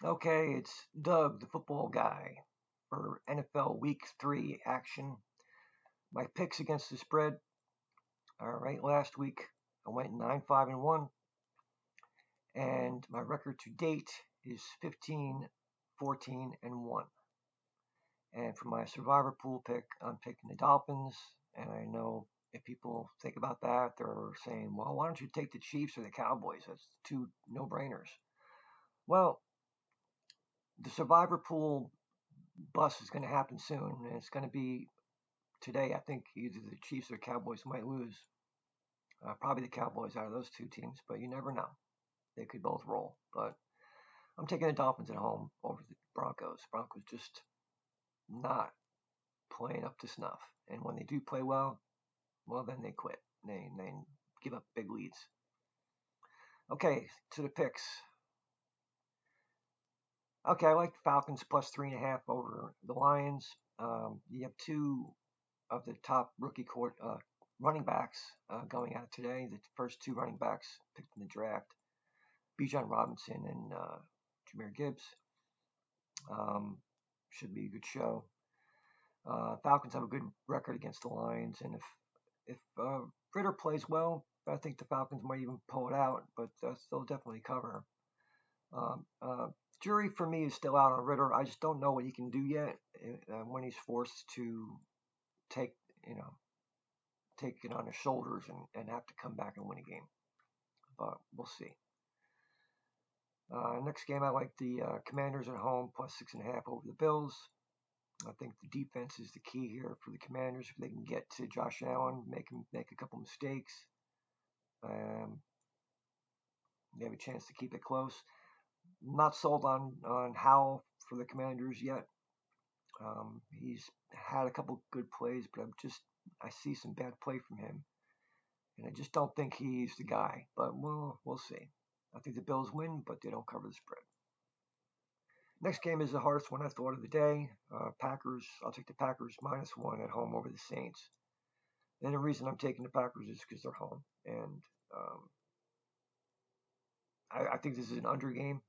Okay, it's Doug, the football guy, for NFL Week 3 action. My picks against the spread. All right, last week I went 9-5-1, and my record to date is 15-14-1. And for my survivor pool pick, I'm picking the Dolphins. And I know if people think about that, they're saying, well, why don't you take the Chiefs or the Cowboys? That's two no-brainers. Well, the survivor pool bus is going to happen soon, and it's going to be today. I think either the Chiefs or Cowboys might lose. Probably the Cowboys out of those two teams, but you never know. They could both roll. But I'm taking the Dolphins at home over the Broncos. Broncos just not playing up to snuff. And when they do play well, then they quit. They give up big leads. Okay, to the picks. Okay, I like the Falcons plus 3.5 over the Lions. You have two of the top rookie court running backs going out today. The first two running backs picked in the draft, Bijan Robinson and Jameer Gibbs. Um, should be a good show. Falcons have a good record against the Lions, and if Ritter plays well, I think the Falcons might even pull it out, but they'll definitely cover. Um, uh, Jury for me is still out on Ritter. I just don't know what he can do yet when he's forced to take you know take it on his shoulders and have to come back and win a game. But we'll see. Next game, I like the Commanders at home plus 6.5 over the Bills. I think the defense is the key here for the Commanders. If they can get to Josh Allen, make him make a couple mistakes, um, they have a chance to keep it close. Not sold on Howell for the Commanders yet. He's had a couple good plays, but I see some bad play from him, and I just don't think he's the guy. But we'll see. I think the Bills win, but they don't cover the spread. Next game is the hardest one I thought of the day. Packers. I'll take the Packers -1 at home over the Saints. And the reason I'm taking the Packers is because they're home, and I think this is an under game.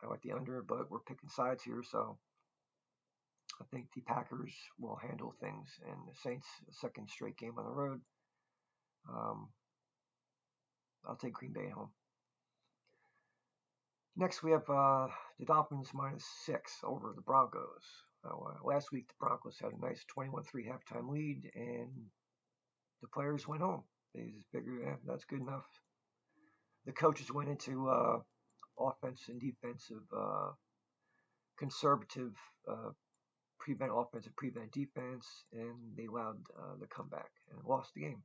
I like the under, but we're picking sides here, so I think the Packers will handle things, and the Saints, second straight game on the road. Um, I'll take Green Bay home. Next, we have the Dolphins -6 over the Broncos. Last week, the Broncos had a nice 21-3 halftime lead, and the players went home. They just figured that's good enough. The coaches went into offense and defensive conservative prevent offensive, prevent defense, and they allowed the comeback and lost the game.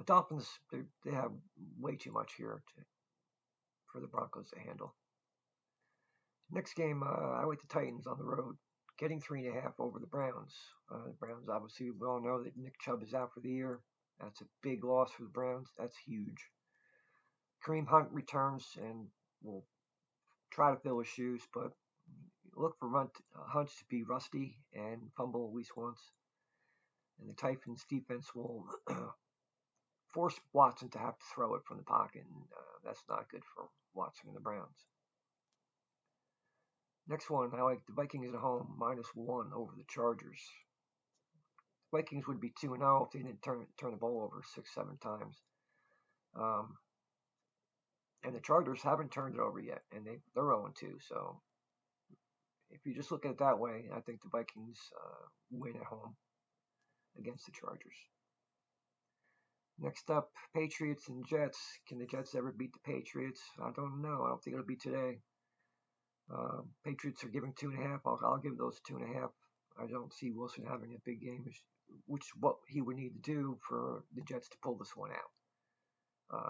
Dolphins, they have way too much here for the Broncos to handle. Next game, I like the Titans on the road, getting 3.5 over the Browns. The Browns, obviously, we all know that Nick Chubb is out for the year. That's a big loss for the Browns. That's huge. Kareem Hunt returns and will try to fill his shoes, but look for Hunt to be rusty and fumble at least once. And the Titans defense will force Watson to have to throw it from the pocket, and that's not good for Watson and the Browns. Next one, I like the Vikings at home -1 over the Chargers. Vikings would be 2-0 if they didn't turn the ball over 6-7 times. Um, and the Chargers haven't turned it over yet, and they're 0-2. So if you just look at it that way, I think the Vikings win at home against the Chargers. Next up, Patriots and Jets. Can the Jets ever beat the Patriots? I don't know. I don't think it'll be today. Patriots are giving 2.5. I'll give those 2.5. I don't see Wilson having a big game, which is what he would need to do for the Jets to pull this one out.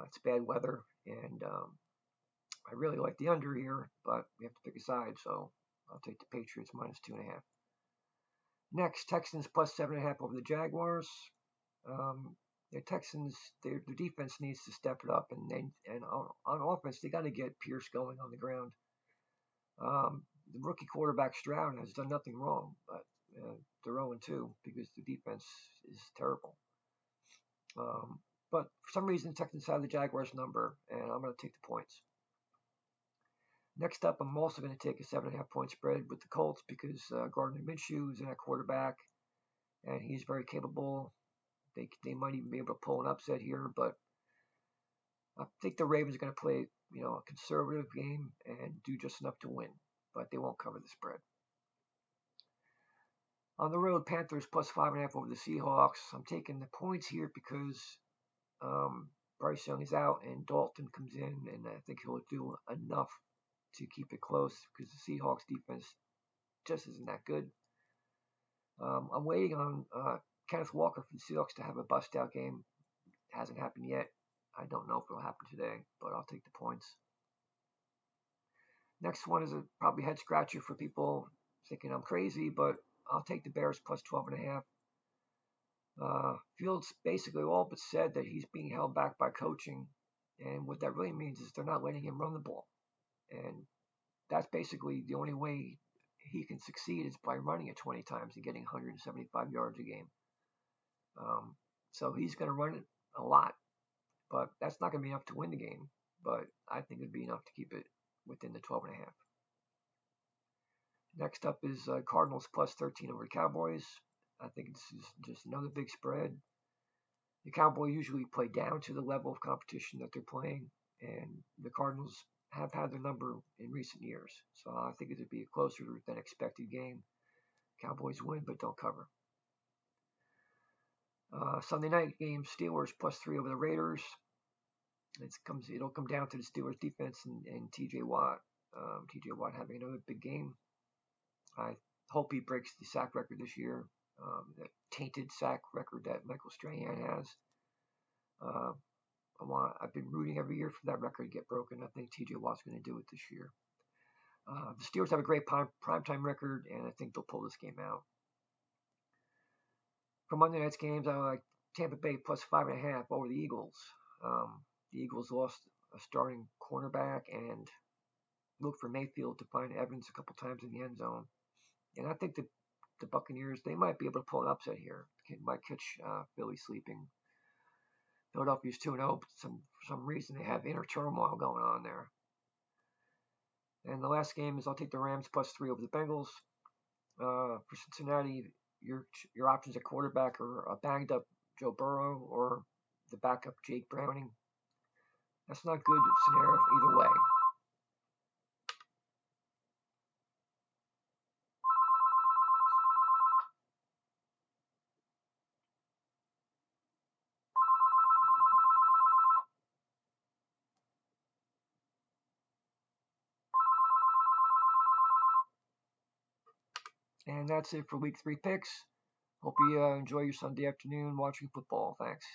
It's bad weather, and I really like the under here, but we have to pick a side, so I'll take the Patriots -2.5. Next, Texans +7.5 over the Jaguars. The Texans, their defense needs to step it up, and on offense, they got to get Pierce going on the ground. The rookie quarterback Stroud has done nothing wrong, but they're 0-2 because the defense is terrible. But for some reason, the Texans have the Jaguars number, and I'm going to take the points. Next up, I'm also going to take a 7.5 point spread with the Colts because Gardner Minshew is in at quarterback, and he's very capable. They might even be able to pull an upset here, but I think the Ravens are going to play a conservative game and do just enough to win, but they won't cover the spread. On the road, Panthers plus 5.5 over the Seahawks. I'm taking the points here because Bryce Young is out and Dalton comes in, and I think he'll do enough to keep it close because the Seahawks defense just isn't that good. I'm waiting on Kenneth Walker for the Seahawks to have a bust out game. It hasn't happened yet. I don't know if it'll happen today, but I'll take the points. Next one is a probably head scratcher for people thinking I'm crazy, but I'll take the Bears plus 12.5. Fields basically all but said that he's being held back by coaching, and what that really means is they're not letting him run the ball, and that's basically the only way he can succeed is by running it 20 times and getting 175 yards a game. So he's going to run it a lot, but that's not going to be enough to win the game. But I think it'd be enough to keep it within the 12.5. Next up is Cardinals plus 13 over the Cowboys. I think this is just another big spread. The Cowboys usually play down to the level of competition that they're playing, and the Cardinals have had their number in recent years. So I think it would be a closer than expected game. Cowboys win, but don't cover. Sunday night game, Steelers plus 3 over the Raiders. It'll come down to the Steelers defense and T.J. Watt. T.J. Watt having another big game. I hope he breaks the sack record this year, that tainted sack record that Michael Strahan has. I've been rooting every year for that record to get broken. I think T.J. Watt's going to do it this year. The Steelers have a great primetime record, and I think they'll pull this game out. For Monday night's games, I like Tampa Bay plus 5.5 over the Eagles. The Eagles lost a starting cornerback and looked for Mayfield to find Evans a couple times in the end zone. And I think the Buccaneers, they might be able to pull an upset here. They might catch Philly sleeping. Philadelphia's 2-0, but for some reason they have inner turmoil going on there. And the last game is I'll take the Rams plus 3 over the Bengals. For Cincinnati, your options at quarterback are a banged up Joe Burrow or the backup Jake Browning. That's not a good scenario either way. And that's it for week 3 picks. Hope you enjoy your Sunday afternoon watching football. Thanks.